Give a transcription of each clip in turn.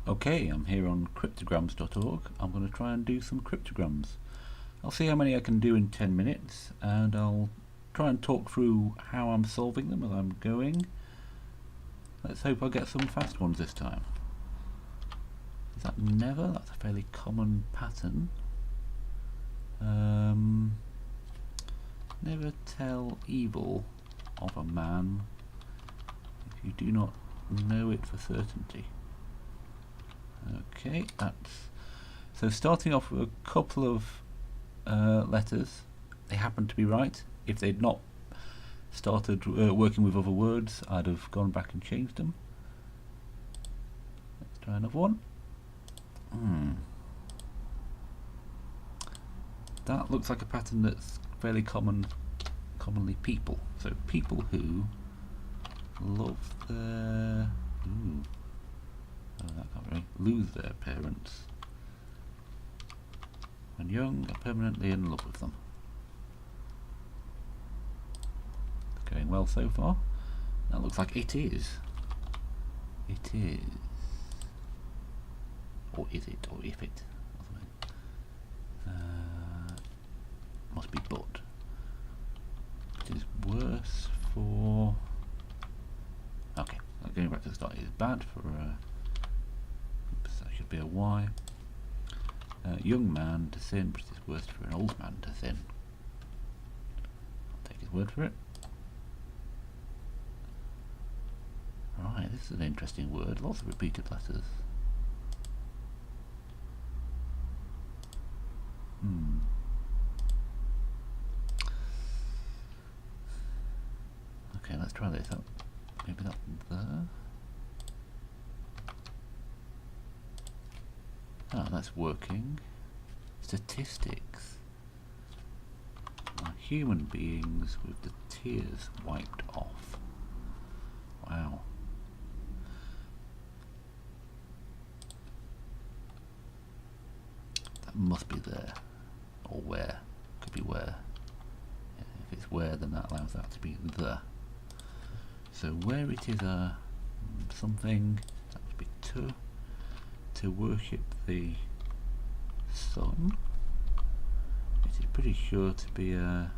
Okay, I'm here on cryptograms.org. I'm going to try and do some cryptograms. I'll see how many I can do in 10 minutes, and I'll try and talk through how I'm solving them as I'm going. Let's hope I get some fast ones this time. Is that never? That's a fairly common pattern. Never tell evil of a man if you do not know it for certainty. Okay, that's so starting off with a couple of letters. They happen to be right. If they'd not started working with other words, I'd have gone back and changed them. Let's try another one. That looks like a pattern that's fairly commonly people. So people who love their lose their parents when young are permanently in love with them. It's going well so far. That looks like it is. It is. Or is it? Or if it? Must be but. It is worse for. Okay, going back to the start. It is bad for. Oops, that should be a Y. Young man to sin, but it is worse for an old man to sin. I'll take his word for it. Right, this is an interesting word. Lots of repeated letters. Okay, let's try this out. Maybe not there. Ah, that's working. Statistics. Human beings with the tears wiped off. Wow. That must be there. Or where. Could be where. Yeah, if it's where, then that allows that to be the. So where it is a something, that would be to worship the sun. It is pretty sure to be a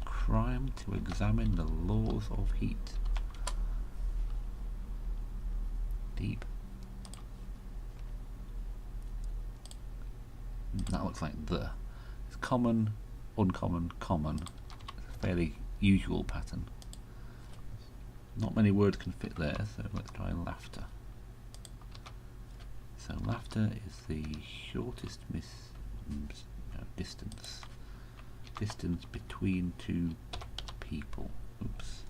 crime to examine the laws of heat. Deep. That looks like the. It's common, uncommon, common. It's a fairly usual pattern. Not many words can fit there, so let's try laughter. So laughter is the shortest distance between two people. Oops.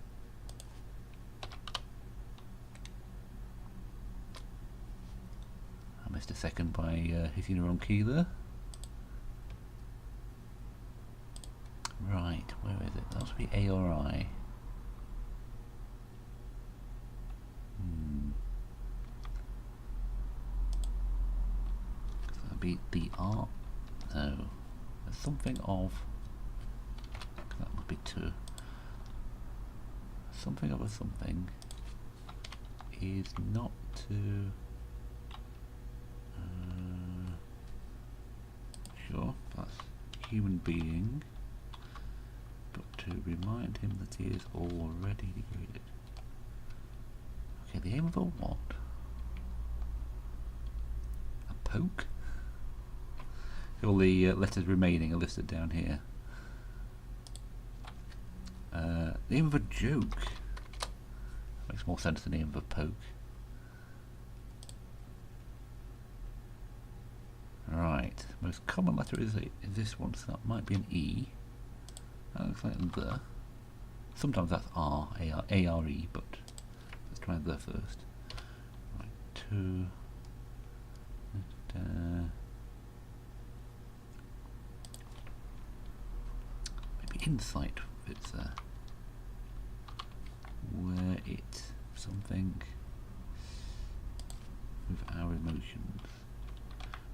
I missed a second by hitting the wrong key there. Right, where is it? That must be A or I. Be the R. No, there's something of. That would be two. Something of a something is not to. Sure, that's human being, but to remind him that he is already degraded. Okay, the aim of a what? A poke? All the letters remaining are listed down here. The aim of a joke makes more sense than the aim of a poke. Right, most common letter is this one, so that might be an E. That looks like the. Sometimes that's R, A-R-E, but let's try the first. Right, two. Insight fits there. Where it something with our emotions.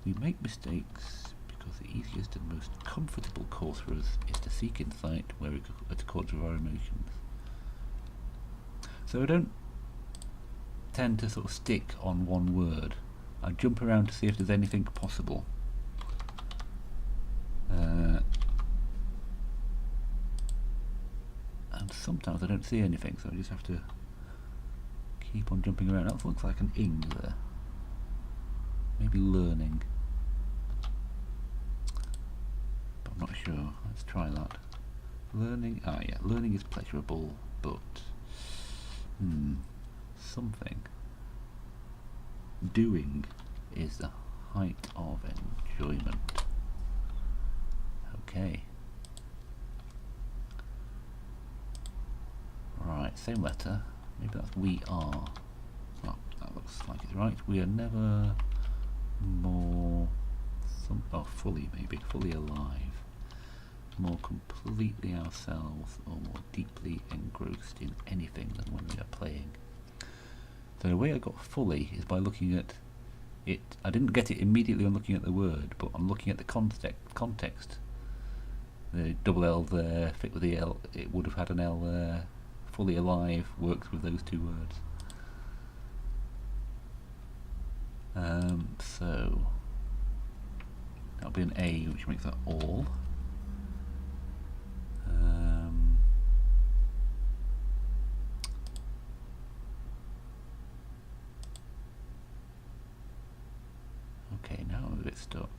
We make mistakes because the easiest and most comfortable course for us is to seek insight where it accords with our emotions. So I don't tend to sort of stick on one word. I jump around to see if there's anything possible. And sometimes I don't see anything, so I just have to keep on jumping around. That looks like an ing there. Maybe learning. But I'm not sure. Let's try that. Learning, yeah, learning is pleasurable, but something. Doing is the height of enjoyment. Okay. Right, same letter. Maybe that's we are. Well, that looks like it's right. We are never more fully alive. More completely ourselves or more deeply engrossed in anything than when we are playing. So the way I got fully is by looking at it. I didn't get it immediately on looking at the word, but I'm looking at the context. The double L there, fit with the L, it would have had an L there. Fully alive works with those two words. So that'll be an A, which makes that all. Okay, now I'm a bit stuck.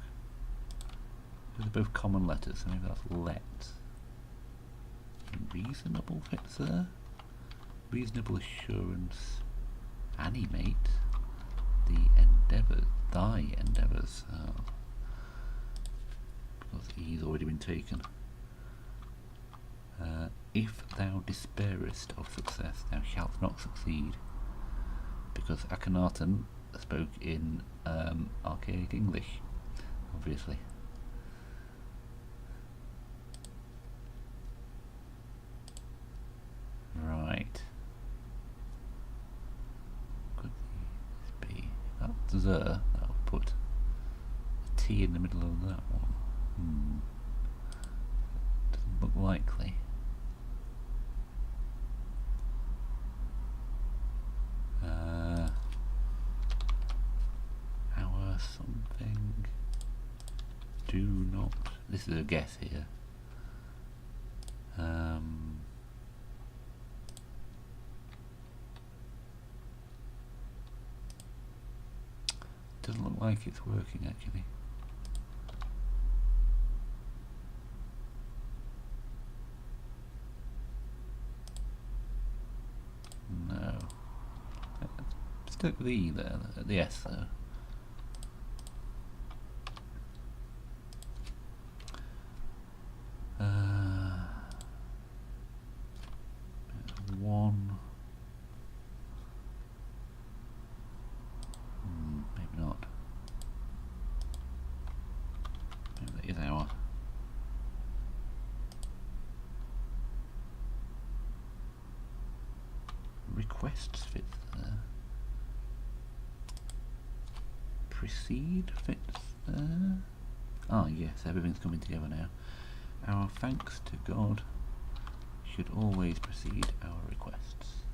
Those are both common letters, so maybe that's let. Reasonable fits there. Reasonable assurance. Animate. The endeavour. Thy endeavours. Oh. Because E's already been taken. If thou despairest of success, thou shalt not succeed. Because Akhenaten spoke in archaic English, obviously. Right. Could this be? That's the. I'll put a T in the middle of that one. Doesn't look likely. Our something. Do not. This is a guess here. Doesn't look like it's working actually. No. Stick with the E there, the S there. One. Maybe not. Maybe that is our. Requests fits there. Proceed fits there. Ah yes, everything's coming together now. Our thanks to God should always precede our requests.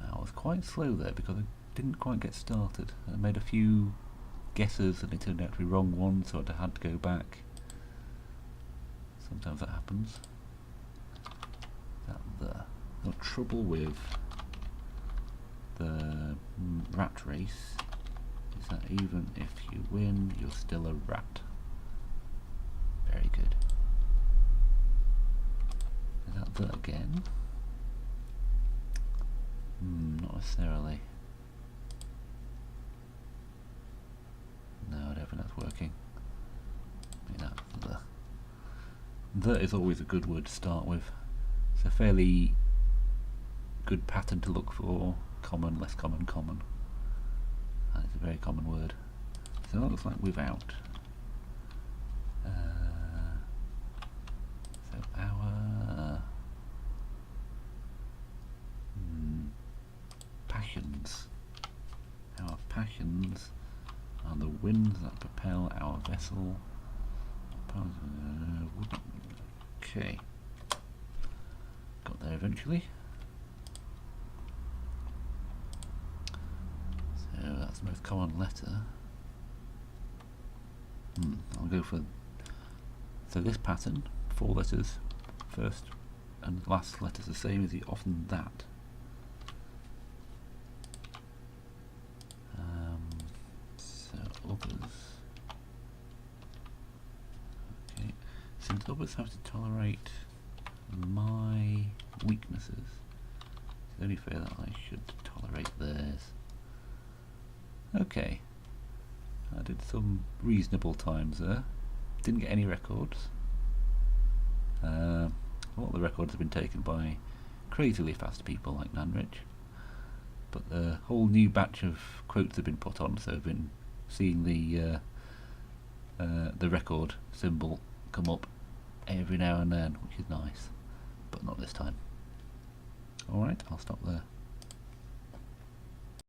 I was quite slow there because I didn't quite get started. I made a few guesses and it turned out to be wrong ones, so I had to go back. Sometimes that happens. That there. The trouble with the rat race is that even if you win, you're still a rat. Very good. Is that the again? Not necessarily. No, I don't think that's working. Maybe that's the. The is always a good word to start with. It's a fairly good pattern to look for. Common, less common, common. And it's a very common word. So that looks like without. So our passions. Our passions are the winds that propel our vessel. Okay. Got there eventually. So that's That's the most common letter. I'll go for, so this pattern, 4 letters, first and last letters the same, is often that. So others. Okay, since others have to tolerate my weaknesses, it's only fair that I should tolerate theirs. Okay, I did some reasonable times there. Didn't get any records. A lot of the records have been taken by crazily fast people like Nanrich, but the whole new batch of quotes have been put on, so I've been seeing the record symbol come up every now and then, which is nice, but not this time. Alright, I'll stop there.